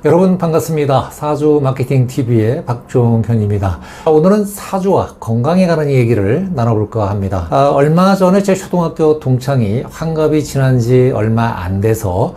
여러분 반갑습니다. 사주 마케팅 TV의 박종현입니다. 오늘은 사주와 건강에 관한 얘기를 나눠볼까 합니다. 얼마 전에 제 초등학교 동창이 환갑이 지난 지 얼마 안 돼서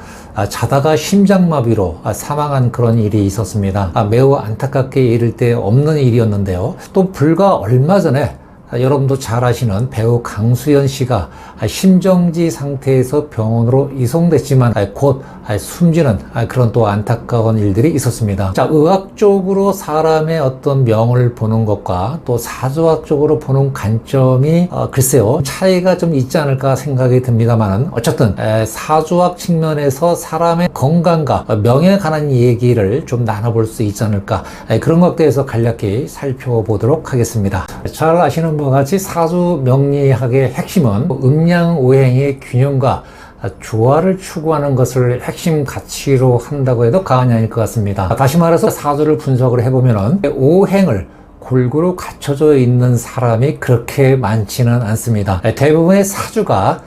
자다가 심장마비로 사망한 그런 일이 있었습니다. 매우 안타깝게 이를 데 없는 일이었는데요. 또 불과 얼마 전에 여러분도 잘 아시는 배우 강수연 씨가 심정지 상태에서 병원으로 이송됐지만 곧 숨지는 그런 또 안타까운 일들이 있었습니다. 자, 의학적으로 사람의 어떤 명을 보는 것과 또 사주학적으로 보는 관점이 글쎄요 차이가 좀 있지 않을까 생각이 듭니다만은 어쨌든 사주학 측면에서 사람의 건강과 명에 관한 얘기를 좀 나눠볼 수 있지 않을까 그런 것에 대해서 간략히 살펴보도록 하겠습니다. 잘 아시는 바와 같이 사주 명리학의 핵심은 음양오행의 균형과 조화를 추구하는 것을 핵심 가치로 한다고 해도 과언이 아닐 것 같습니다. 다시 말해서 사주를 분석을 해보면은 오행을 골고루 갖춰져 있는 사람이 그렇게 많지는 않습니다. 대부분의 사주가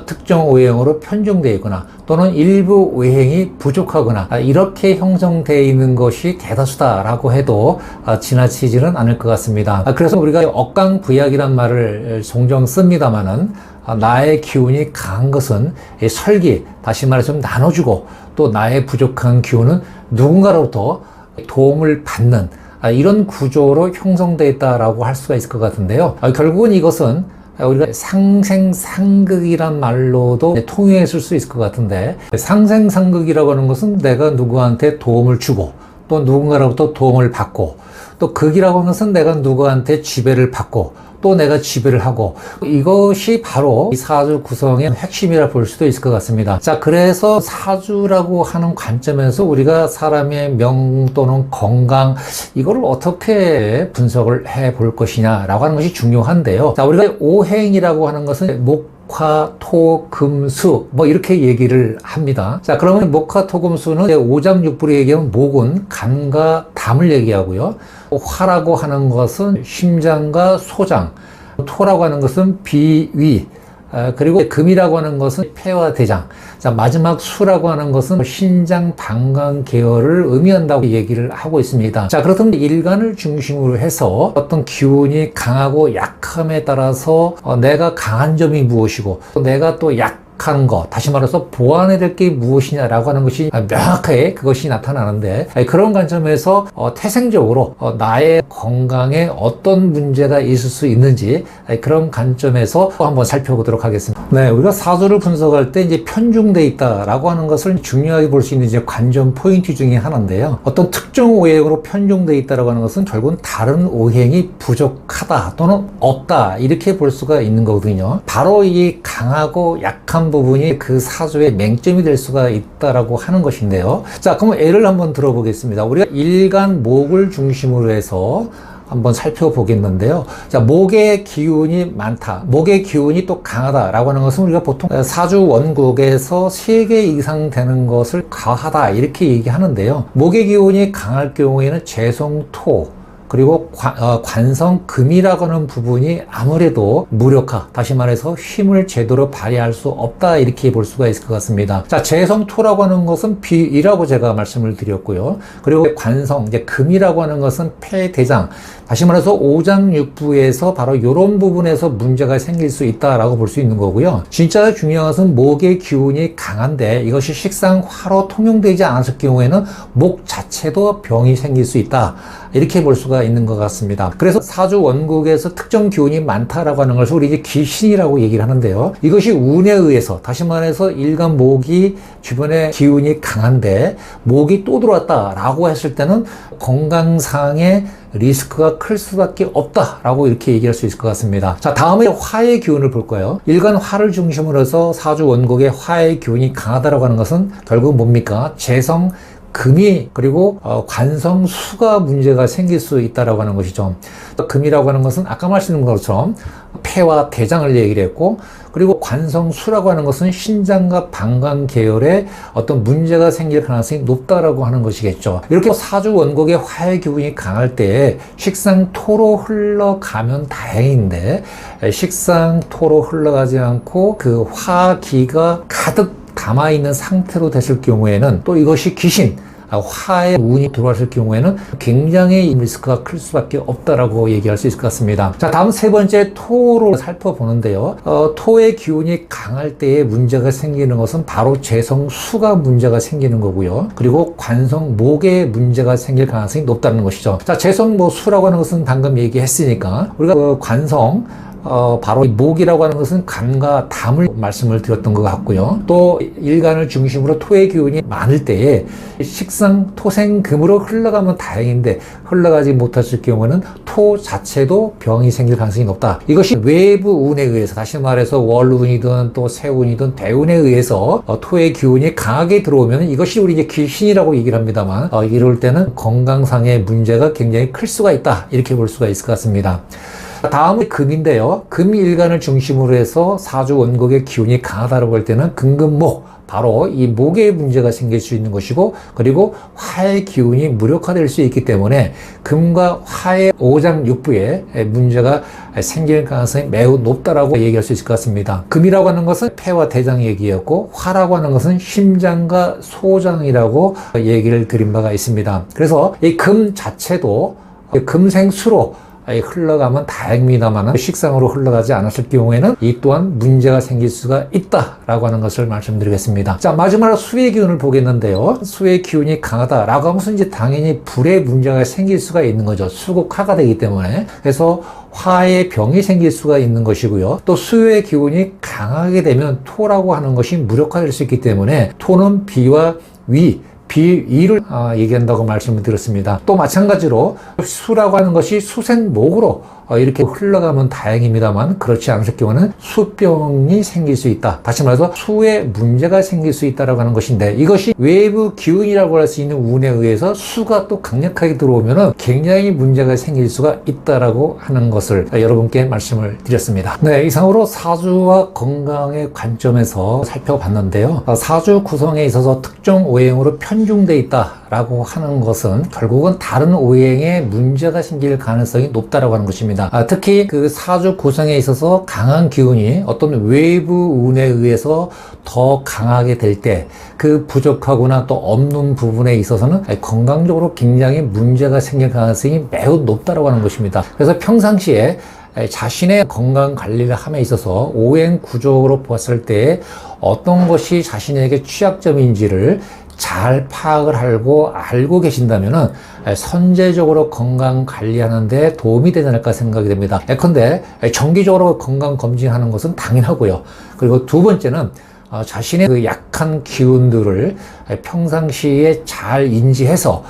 특정 오행으로 편중되어 있거나 또는 일부 오행이 부족하거나 이렇게 형성되어 있는 것이 대다수다라고 해도 지나치지는 않을 것 같습니다. 그래서 우리가 억강부약이란 말을 종종 씁니다만은 나의 기운이 강한 것은 설기, 다시 말해서 좀 나눠주고 또 나의 부족한 기운은 누군가로부터 도움을 받는 이런 구조로 형성되어 있다라고 할 수가 있을 것 같은데요. 결국은 이것은 우리가 상생상극이란 말로도 통용해 쓸 수 있을 것 같은데, 상생상극이라고 하는 것은 내가 누구한테 도움을 주고 또 누군가로부터 도움을 받고, 또 극이라고 하는 것은 내가 누구한테 지배를 받고 또 내가 지배를 하고, 이것이 바로 이 사주 구성의 핵심이라 볼 수도 있을 것 같습니다. 자, 그래서 사주라고 하는 관점에서 우리가 사람의 명 또는 건강, 이걸 어떻게 분석을 해 볼 것이냐라고 하는 것이 중요한데요. 자, 우리가 오행이라고 하는 것은 화, 토, 금, 수 이렇게 얘기를 합니다. 자, 그러면 목화, 토, 금, 수는 오장육부로 얘기하면 목은 간과 담을 얘기하고요. 화라고 하는 것은 심장과 소장, 토라고 하는 것은 비위, 그리고 금이라고 하는 것은 폐와 대장, 자, 마지막 수라고 하는 것은 신장, 방광 계열을 의미한다고 얘기를 하고 있습니다. 자, 그렇다면 일간을 중심으로 해서 어떤 기운이 강하고 약함에 따라서 내가 강한 점이 무엇이고 또 내가 또 약한 거, 다시 말해서 보완해야 될 게 무엇이냐라고 하는 것이 명확하게 그것이 나타나는데, 그런 관점에서 태생적으로 나의 건강에 어떤 문제가 있을 수 있는지 그런 관점에서 한번 살펴보도록 하겠습니다. 네, 우리가 사주를 분석할 때 이제 편중돼 있다라고 하는 것을 중요하게 볼 수 있는 이제 관점 포인트 중에 하나인데요. 어떤 특정 오행으로 편중돼 있다라고 하는 것은 결국은 다른 오행이 부족하다 또는 없다 이렇게 볼 수가 있는 거거든요. 바로 이 강하고 약한 부분이 그 사주의 맹점이 될 수가 있다라고 하는 것인데요. 자, 그럼 예를 한번 들어보겠습니다. 우리가 일간 목을 중심으로 해서 한번 살펴보겠는데요. 자, 목의 기운이 많다, 목의 기운이 또 강하다라고 하는 것은 우리가 보통 사주 원국에서 3개 이상 되는 것을 과하다 이렇게 얘기하는데요. 목의 기운이 강할 경우에는 재성토 그리고 관성금이라고 하는 부분이 아무래도 무력화, 다시 말해서 힘을 제대로 발휘할 수 없다 이렇게 볼 수가 있을 것 같습니다. 자, 재성토라고 하는 것은 비이라고 제가 말씀을 드렸고요. 그리고 관성, 이제 금이라고 하는 것은 폐대장, 다시 말해서 오장육부에서 바로 이런 부분에서 문제가 생길 수 있다라고 볼 수 있는 거고요. 진짜 중요한 것은 목의 기운이 강한데 이것이 식상화로 통용되지 않았을 경우에는 목 자체도 병이 생길 수 있다 이렇게 볼 수가 있는 것 같습니다. 그래서 사주 원국에서 특정 기운이 많다라고 하는 것을 우리 이제 기신이라고 얘기를 하는데요. 이것이 운에 의해서, 다시 말해서 일간 목이 주변에 기운이 강한데 목이 또 들어왔다라고 했을 때는 건강상의 리스크가 클 수밖에 없다라고 이렇게 얘기할 수 있을 것 같습니다. 자, 다음에 화의 기운을 볼 거예요. 일간 화를 중심으로 해서 사주 원국의 화의 기운이 강하다라고 하는 것은 결국 뭡니까? 재성 금이 그리고 관성수가 문제가 생길 수 있다라고 하는 것이죠. 금이라고 하는 것은 아까 말씀드린 것처럼 폐와 대장을 얘기를 했고, 그리고 관성수라고 하는 것은 신장과 방광 계열에 어떤 문제가 생길 가능성이 높다라고 하는 것이겠죠. 이렇게 사주 원곡의 화의 기운이 강할 때 식상토로 흘러가면 다행인데, 식상토로 흘러가지 않고 그 화기가 가득 담아있는 상태로 됐을 경우에는 또 이것이 귀신, 화에 운이 들어왔을 경우에는 굉장히 리스크가 클 수밖에 없다라고 얘기할 수 있을 것 같습니다. 자, 다음 세 번째 토로 살펴보는데요. 토의 기운이 강할 때에 문제가 생기는 것은 바로 재성수가 문제가 생기는 거고요. 그리고 관성목에 문제가 생길 가능성이 높다는 것이죠. 자, 재성수라고 하는 것은 방금 얘기했으니까 우리가 관성 바로 이 목이라고 하는 것은 간과 담을 말씀을 드렸던 것 같고요. 또 일간을 중심으로 토의 기운이 많을 때에 식상 토생금으로 흘러가면 다행인데 흘러가지 못했을 경우는 토 자체도 병이 생길 가능성이 높다. 이것이 외부 운에 의해서, 다시 말해서 월운이든 또 세운이든 대운에 의해서 토의 기운이 강하게 들어오면 이것이 우리 이제 귀신이라고 얘기를 합니다만 이럴 때는 건강상의 문제가 굉장히 클 수가 있다, 이렇게 볼 수가 있을 것 같습니다. 다음은 금인데요. 금 일간을 중심으로 해서 사주 원곡의 기운이 강하다고 할 때는 금금목, 바로 이 목에 문제가 생길 수 있는 것이고, 그리고 화의 기운이 무력화될 수 있기 때문에 금과 화의 오장육부에 문제가 생길 가능성이 매우 높다라고 얘기할 수 있을 것 같습니다. 금이라고 하는 것은 폐와 대장 얘기였고, 화라고 하는 것은 심장과 소장이라고 얘기를 드린 바가 있습니다. 그래서 이 금 자체도 금생수로 흘러가면 다행입니다만 식상으로 흘러가지 않았을 경우에는 이 또한 문제가 생길 수가 있다라고 하는 것을 말씀드리겠습니다. 자, 마지막으로 수의 기운을 보겠는데요. 수의 기운이 강하다라고 하면 이제 당연히 불의 문제가 생길 수가 있는 거죠. 수국화가 되기 때문에. 그래서 화의 병이 생길 수가 있는 것이고요. 또 수의 기운이 강하게 되면 토라고 하는 것이 무력화될 수 있기 때문에 토는 비와 비위를 얘기한다고 말씀을 드렸습니다. 또 마찬가지로 수라고 하는 것이 수생목으로 이렇게 흘러가면 다행입니다만 그렇지 않을 경우는 수병이 생길 수 있다. 다시 말해서 수에 문제가 생길 수 있다라고 하는 것인데, 이것이 외부 기운이라고 할 수 있는 운에 의해서 수가 또 강력하게 들어오면은 굉장히 문제가 생길 수가 있다라고 하는 것을 여러분께 말씀을 드렸습니다. 네, 이상으로 사주와 건강의 관점에서 살펴봤는데요. 사주 구성에 있어서 특정 오행으로 편중되어 있다라고 하는 것은 결국은 다른 오행에 문제가 생길 가능성이 높다라고 하는 것입니다. 특히 그 사주 구성에 있어서 강한 기운이 어떤 외부 운에 의해서 더 강하게 될 때 그 부족하거나 또 없는 부분에 있어서는 건강적으로 굉장히 문제가 생길 가능성이 매우 높다라고 하는 것입니다. 그래서 평상시에 자신의 건강 관리를 함에 있어서 오행 구조로 보았을 때 어떤 것이 자신에게 취약점인지를 잘 파악을 알고 계신다면은 선제적으로 건강 관리하는 데 도움이 되지 않을까 생각이 됩니다. 예컨대 정기적으로 건강 검진하는 것은 당연하고요. 그리고 두 번째는 자신의 그 약한 기운들을 평상시에 잘 인지해서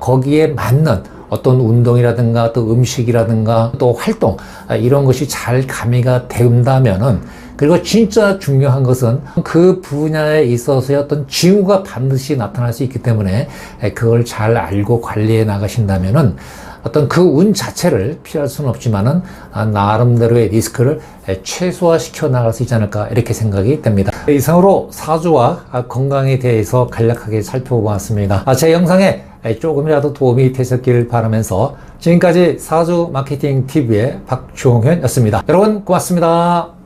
거기에 맞는 어떤 운동이라든가 또 음식이라든가 또 활동, 이런 것이 잘 가미가 된다면은, 그리고 진짜 중요한 것은 그 분야에 있어서의 어떤 징후가 반드시 나타날 수 있기 때문에 그걸 잘 알고 관리해 나가신다면은 어떤 그 운 자체를 피할 수는 없지만은 나름대로의 리스크를 최소화시켜 나갈 수 있지 않을까, 이렇게 생각이 됩니다. 이상으로 사주와 건강에 대해서 간략하게 살펴보았습니다. 제 영상에 조금이라도 도움이 되셨길 바라면서 지금까지 사주 마케팅 TV의 박종현이었습니다. 여러분 고맙습니다.